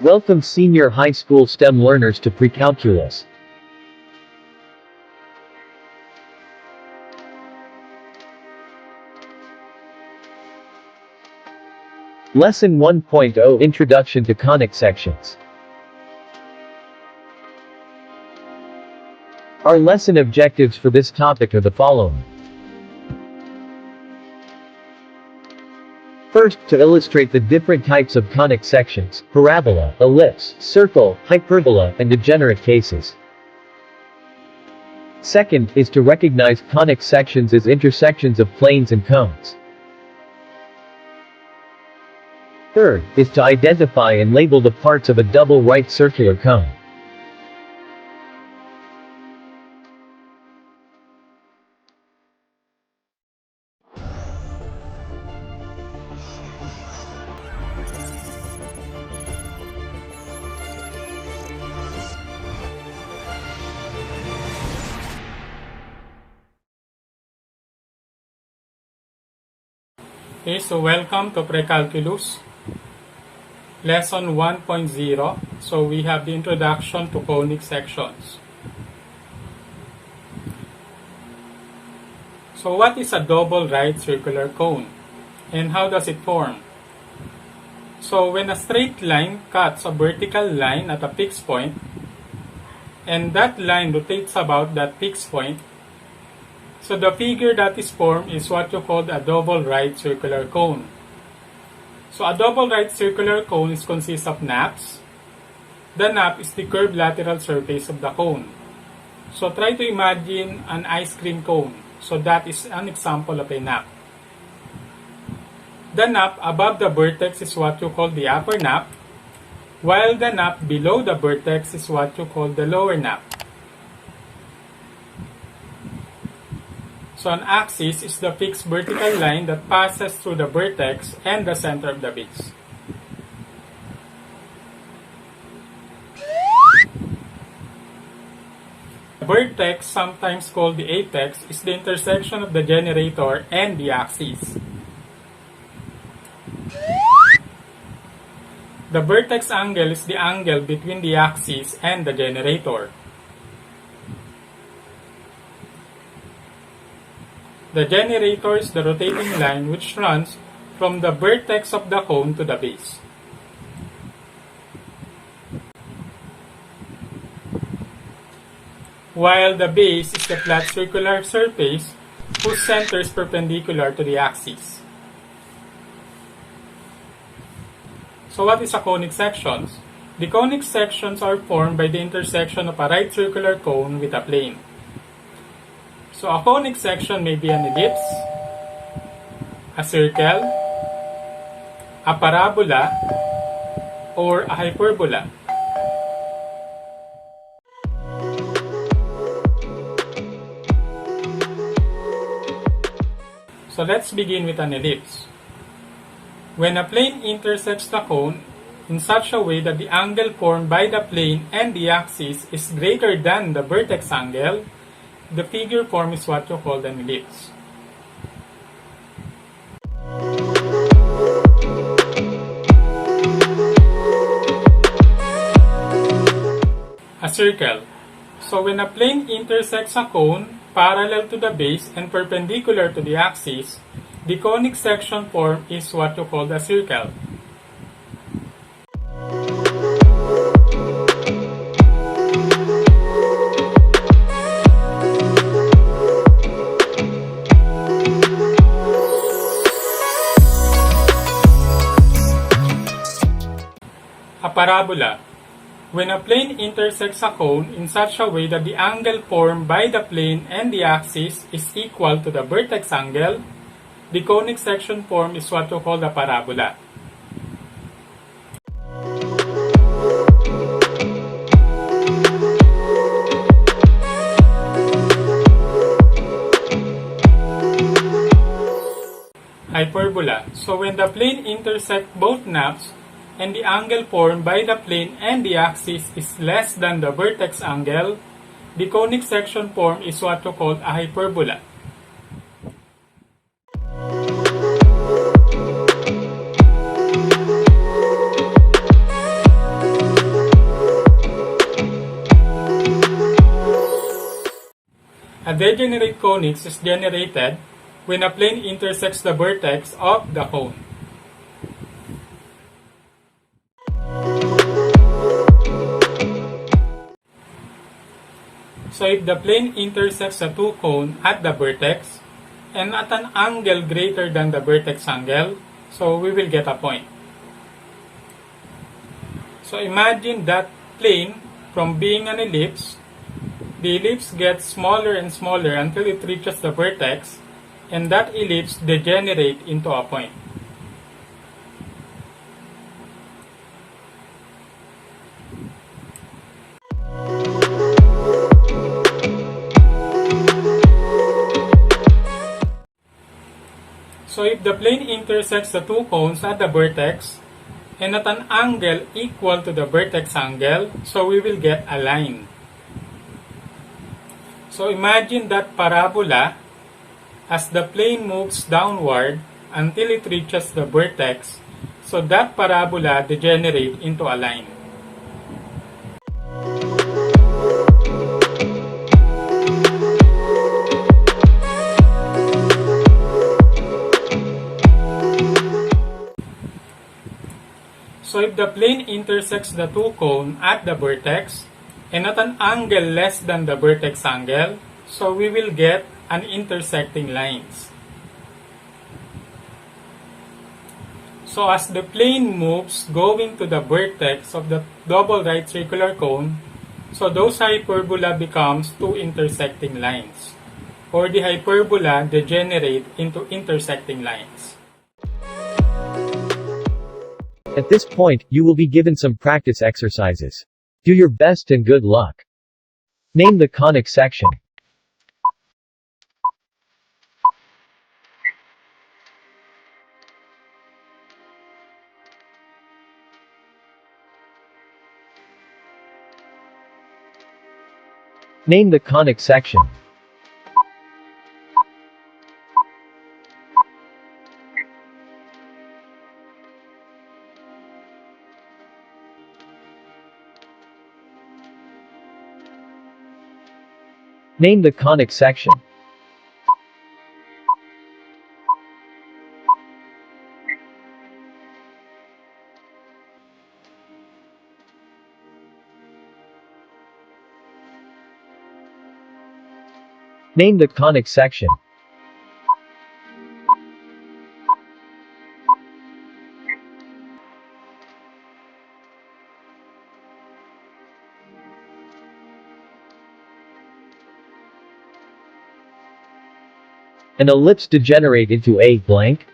Welcome senior high school STEM learners to Precalculus. Lesson 1.0 Introduction to Conic Sections. Our lesson objectives for this topic are the following. First, to illustrate the different types of conic sections, parabola, ellipse, circle, hyperbola, and degenerate cases. Second, is to recognize conic sections as intersections of planes and cones. Third, is to identify and label the parts of a double right circular cone. Okay, so welcome to Precalculus, lesson 1.0. So we have the introduction to conic sections. So what is a double right circular cone and how does it form? So when a straight line cuts a vertical line at a fixed point and that line rotates about that fixed point, so the figure that is formed is what you call a double right circular cone. So a double right circular cone consists of naps. The nap is the curved lateral surface of the cone. So try to imagine an ice cream cone. So that is an example of a nap. The nap above the vertex is what you call the upper nap, while the nap below the vertex is what you call the lower nap. So an axis is the fixed vertical line that passes through the vertex and the center of the base. The vertex, sometimes called the apex, is the intersection of the generator and the axis. The vertex angle is the angle between the axis and the generator. The generator is the rotating line which runs from the vertex of the cone to the base. While the base is the flat circular surface whose center is perpendicular to the axis. So what is a conic section? The conic sections are formed by the intersection of a right circular cone with a plane. So a conic section may be an ellipse, a circle, a parabola, or a hyperbola. So let's begin with an ellipse. When a plane intersects the cone in such a way that the angle formed by the plane and the axis is greater than the vertex angle, the figure form is what you call an ellipse. A circle. So when a plane intersects a cone parallel to the base and perpendicular to the axis, the conic section form is what you call a circle. A parabola. When a plane intersects a cone in such a way that the angle formed by the plane and the axis is equal to the vertex angle, the conic section form is what you call a parabola. Hyperbola. So when the plane intersects both naps and the angle formed by the plane and the axis is less than the vertex angle, the conic section form is what you call a hyperbola. degenerate conics is generated when a plane intersects the vertex of the cone. So if the plane intersects the two cones at the vertex and at an angle greater than the vertex angle, so we will get a point. So imagine that plane from being an ellipse, the ellipse gets smaller and smaller until it reaches the vertex, and that ellipse degenerates into a point. So if the plane intersects the two cones at the vertex and at an angle equal to the vertex angle, so we will get a line. So imagine that parabola as the plane moves downward until it reaches the vertex, so that parabola degenerates into a line. So if the plane intersects the two cones at the vertex and at an angle less than the vertex angle, so we will get an intersecting lines. So as the plane moves going to the vertex of the double right circular cone, so those hyperbola becomes two intersecting lines, or the hyperbola degenerate into intersecting lines. At this point, you will be given some practice exercises. Do your best and good luck. Name the conic section. Name the conic section. Name the conic section. Name the conic section. An ellipse degenerate into a blank.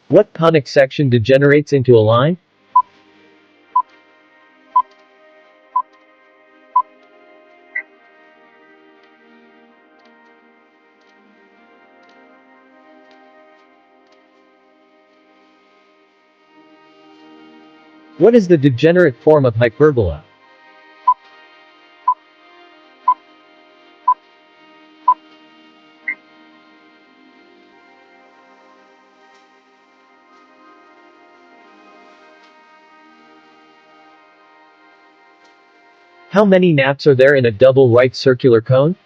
What conic section degenerates into a line? What is the degenerate form of hyperbola? How many naps are there in a double right circular cone?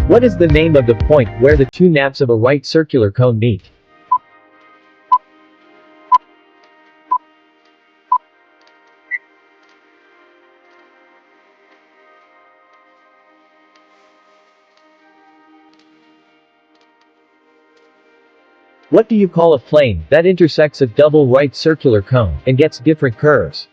What is the name of the point where the two naps of a right circular cone meet? What do you call a plane that intersects a double right circular cone and gets different curves?